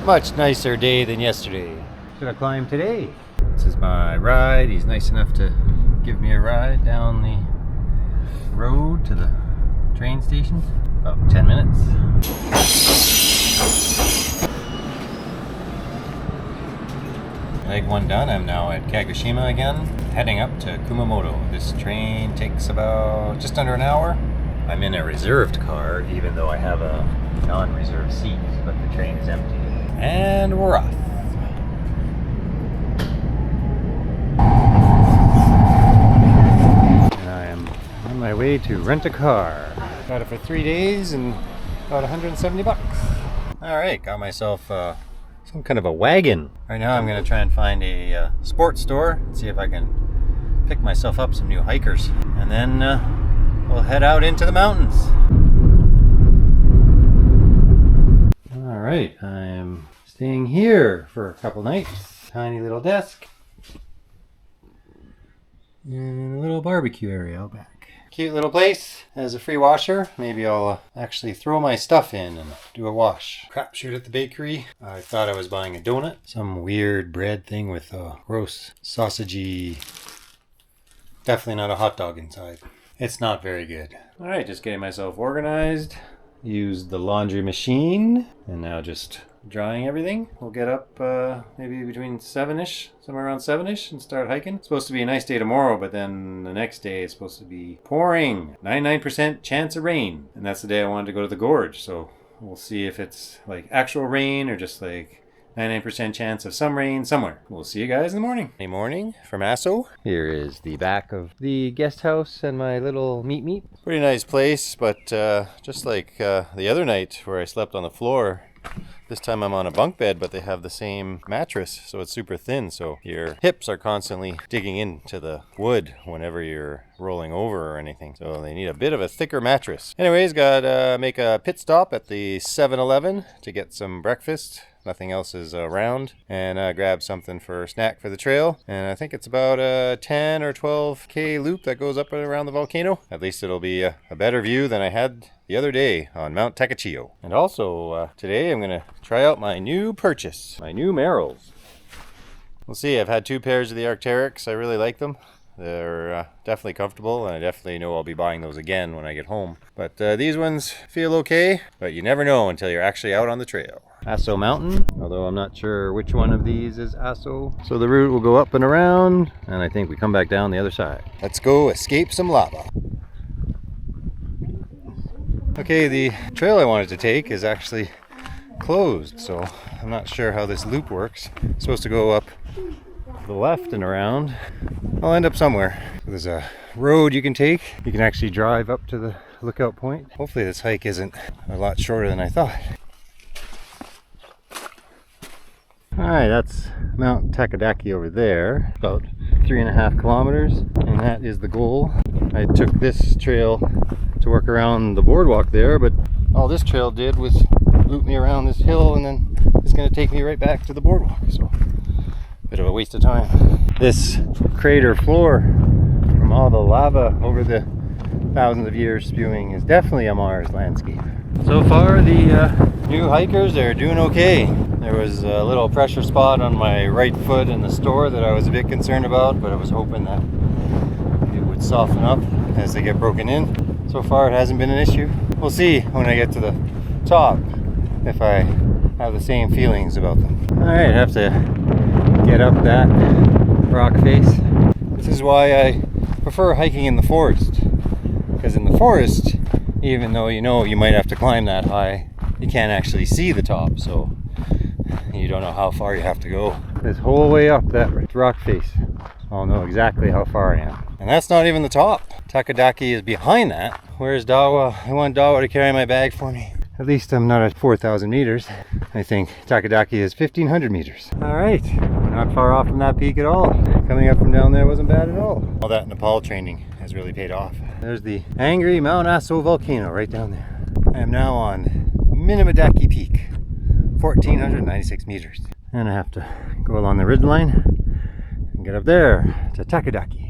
Much nicer day than yesterday. Should I climb today? This is my ride. He's nice enough to give me a ride down the road to the train station. About 10 minutes. Leg one done. I'm now at Kagoshima again, heading up to Kumamoto. This train takes about just under an hour. I'm in a reserved car, even though I have a non-reserved seat, but the train is empty. And we're off. And I am on my way to rent a car. Got it for 3 days and about 170 bucks. All right, got myself some kind of a wagon. Right now I'm gonna try and find a sports store and see if I can pick myself up some new hikers. And then we'll head out into the mountains. All right, I'm staying here for a couple nights. Tiny little desk. And a little barbecue area out back. Cute little place. Has a free washer. Maybe I'll actually throw my stuff in and do a wash. Crap shoot at the bakery. I thought I was buying a donut. Some weird bread thing with gross sausagey. Definitely not a hot dog inside. It's not very good. Alright, just getting myself organized. Used the laundry machine. And now just drying everything. We'll get up maybe between 7-ish, somewhere around 7-ish, and start hiking. It's supposed to be a nice day tomorrow, but then the next day it's supposed to be pouring. 99% chance of rain. And that's the day I wanted to go to the gorge. So we'll see if it's like actual rain or just like 99% chance of some rain somewhere. We'll see you guys in the morning. Good morning from Aso. Here is the back of the guest house and my little meet. Pretty nice place, but just like the other night where I slept on the floor, this time I'm on a bunk bed, but they have the same mattress, so it's super thin, so your hips are constantly digging into the wood whenever you're rolling over or anything. So they need a bit of a thicker mattress. Anyways, gotta make a pit stop at the 7-Eleven to get some breakfast. Nothing else is around, and grab something for a snack for the trail. And I think it's about a 10 or 12K loop that goes up and around the volcano. At least it'll be a better view than I had the other day on Mt Takadake. And also today I'm gonna try out my new purchase, my new Merrells. We'll see. I've had 2 pairs of the Arc'teryx. I really like them. They're definitely comfortable, and I definitely know I'll be buying those again when I get home. But these ones feel okay, but you never know until you're actually out on the trail. Aso Mountain, although I'm not sure which one of these is Aso. So the route will go up and around, and I think we come back down the other side. Let's go escape some lava. Okay, the trail I wanted to take is actually closed, so I'm not sure how this loop works. It's supposed to go up the left and around. I'll end up somewhere. There's a road you can take. You can actually drive up to the lookout point. Hopefully this hike isn't a lot shorter than I thought. Alright, that's Mt Takadake over there, about 3.5 kilometers, and that is the goal. I took this trail to work around the boardwalk there, but all this trail did was loop me around this hill, and then it's going to take me right back to the boardwalk, so bit of a waste of time. This crater floor from all the lava over the thousands of years spewing is definitely a Mars landscape. So far the new hikers are doing okay. There was a little pressure spot on my right foot in the store that I was a bit concerned about, but I was hoping that it would soften up as they get broken in. So far it hasn't been an issue. We'll see when I get to the top if I have the same feelings about them. Alright, I have to get up that rock face. This is why I prefer hiking in the forest, because in the forest, even though you know you might have to climb that high, you can't actually see the top, so you don't know how far you have to go. This whole way up that rock face, I'll know exactly how far I am. And that's not even the top. Takadake is behind that. Where's Dawa? I want Dawa to carry my bag for me. At least I'm not at 4,000 meters. I think Takadake is 1,500 meters. All right, we're not far off from that peak at all. Coming up from down there wasn't bad at all. All that Nepal training has really paid off. There's the angry Mount Aso Volcano right down there. I am now on Minamadaki Peak, 1,496 meters. And I have to go along the ridgeline and get up there to Takadake.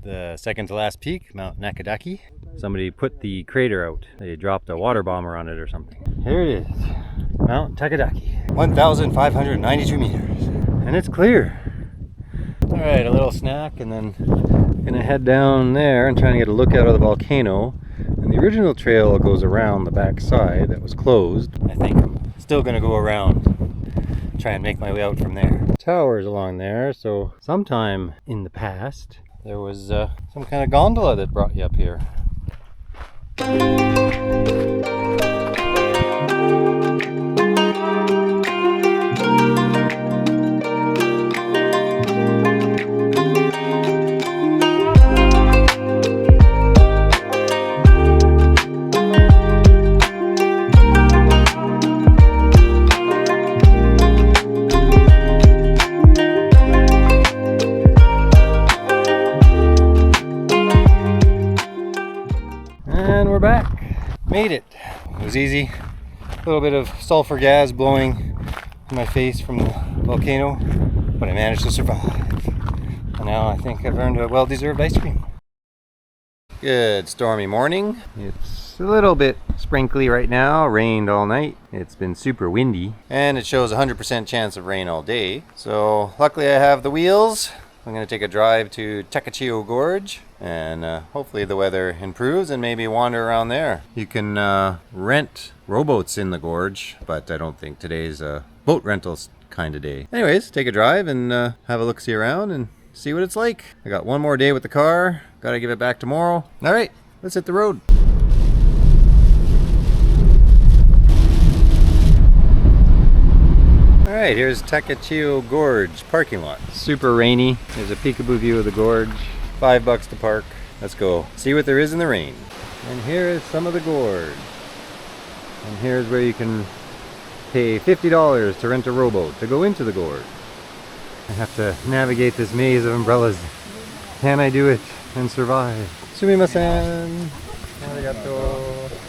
The second to last peak, Mt Nakadake. Somebody put the crater out. They dropped a water bomber on it or something. Here it is, Mt Takadake, 1,592 meters. And it's clear. All right, a little snack and then gonna head down there and try to get a look out of the volcano. And the original trail goes around the back side that was closed. I think I'm still gonna go around, try and make my way out from there. Towers along there, so sometime in the past there was some kind of gondola that brought you up here. And we're back. Made it. It was easy. A little bit of sulfur gas blowing in my face from the volcano, but I managed to survive. And now I think I've earned a well-deserved ice cream. Good stormy morning. It's a little bit sprinkly right now. Rained all night. It's been super windy. And it shows 100% chance of rain all day. So luckily I have the wheels. I'm going to take a drive to Takachiho Gorge, and hopefully the weather improves and maybe wander around there. You can rent rowboats in the gorge, but I don't think today's a boat rentals kind of day. Anyways, take a drive and have a look-see around and see what it's like. I got one more day with the car. Got to give it back tomorrow. All right, let's hit the road. Alright, here's Takachiho Gorge parking lot. Super rainy. There's a peekaboo view of the gorge. $5 to park. Let's go see what there is in the rain. And here is some of the gorge. And here's where you can pay $50 to rent a rowboat to go into the gorge. I have to navigate this maze of umbrellas. Can I do it and survive? Sumimasen. Arigato.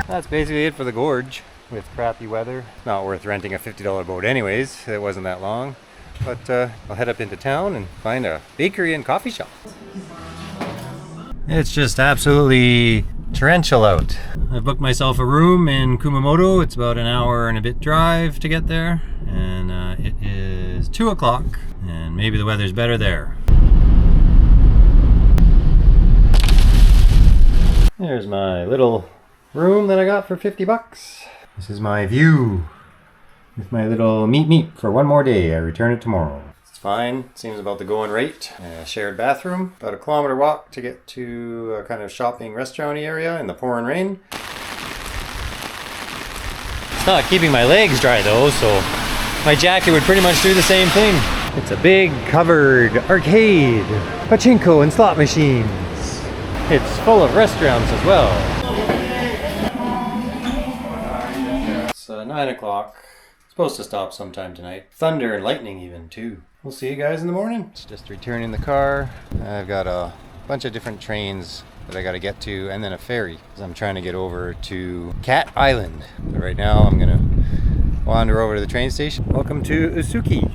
That's basically it for the gorge. With crappy weather, it's not worth renting a $50 boat anyways. It wasn't that long. But I'll head up into town and find a bakery and coffee shop. It's just absolutely torrential out. I've booked myself a room in Kumamoto. It's about an hour and a bit drive to get there. And it is 2 o'clock. And maybe the weather's better there. There's my little room that I got for $50. This is my view with my little meet for one more day. I return it tomorrow. It's fine. Seems about the going rate. Shared bathroom. About a kilometer walk to get to a kind of shopping restaurant area in the pouring rain. It's not keeping my legs dry though, so my jacket would pretty much do the same thing. It's a big covered arcade, pachinko and slot machines. It's full of restaurants as well. 9 o'clock. Supposed to stop sometime tonight. Thunder and lightning even too. We'll see you guys in the morning. It's just returning the car. I've got a bunch of different trains that I got to get to, and then a ferry, because I'm trying to get over to Cat Island. But right now I'm gonna wander over to the train station. Welcome to Usuki.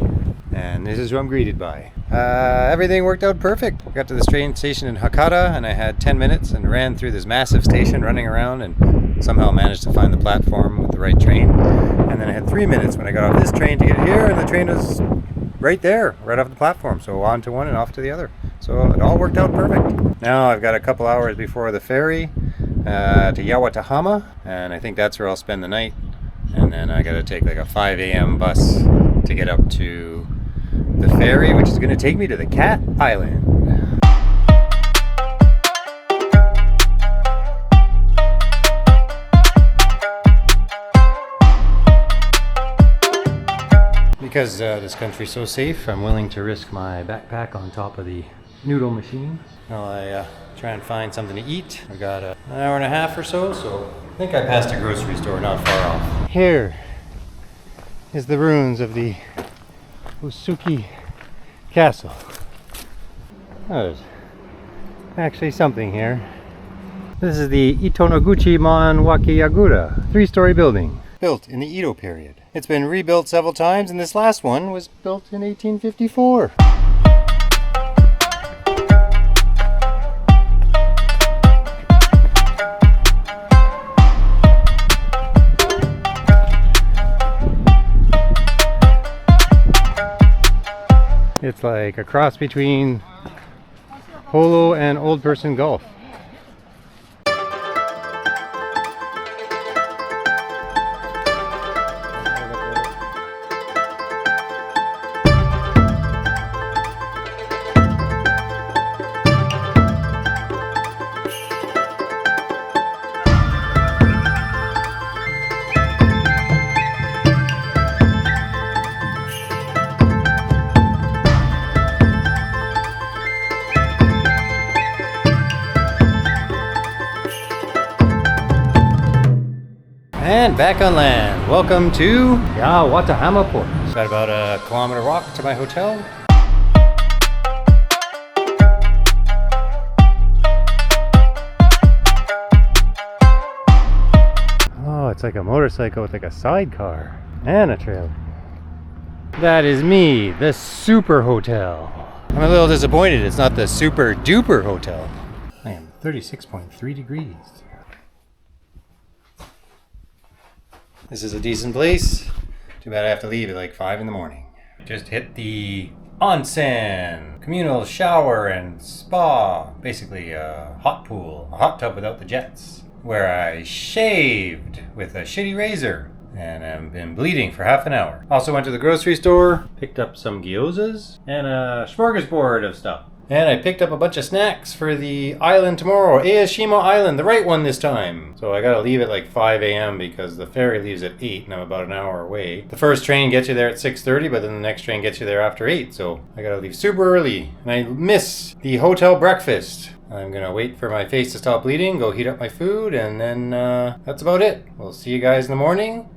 And this is who I'm greeted by. Everything worked out perfect. I got to this train station in Hakata and I had 10 minutes and ran through this massive station running around and somehow managed to find the platform with the right train. And then I had 3 minutes when I got off this train to get here, and the train was right there, right off the platform. So on to one and off to the other. So it all worked out perfect. Now I've got a couple hours before the ferry to Yawatahama, and I think that's where I'll spend the night. And then I gotta take like a 5 a.m. bus to get up to the ferry, which is gonna take me to the Cat Island. Because this country's so safe, I'm willing to risk my backpack on top of the noodle machine while I try and find something to eat. I've got an hour and a half or so I think I passed a grocery store not far off. Here is the ruins of the Usuki castle. Oh, there's actually something here. This is the Itonoguchi Manwakiyagura, 3-story building. Built in the Edo period. It's been rebuilt several times, and this last one was built in 1854. It's like a cross between polo and old person golf. And back on land. Welcome to Yawatahama Port. Got about a kilometer walk to my hotel. Oh, it's like a motorcycle with like a sidecar and a trailer. That is me, the super hotel. I'm a little disappointed it's not the super duper hotel. I am 36.3 degrees. This is a decent place. Too bad I have to leave at like 5 in the morning. Just hit the onsen, communal shower and spa. Basically a hot pool, a hot tub without the jets. Where I shaved with a shitty razor and I've been bleeding for half an hour. Also went to the grocery store, picked up some gyozas and a smorgasbord of stuff. And I picked up a bunch of snacks for the island tomorrow, Eishima Island, the right one this time. So I gotta leave at like 5 a.m. because the ferry leaves at 8 and I'm about an hour away. The first train gets you there at 6:30, but then the next train gets you there after 8. So I gotta leave super early. And I miss the hotel breakfast. I'm gonna wait for my face to stop bleeding, go heat up my food, and then that's about it. We'll see you guys in the morning.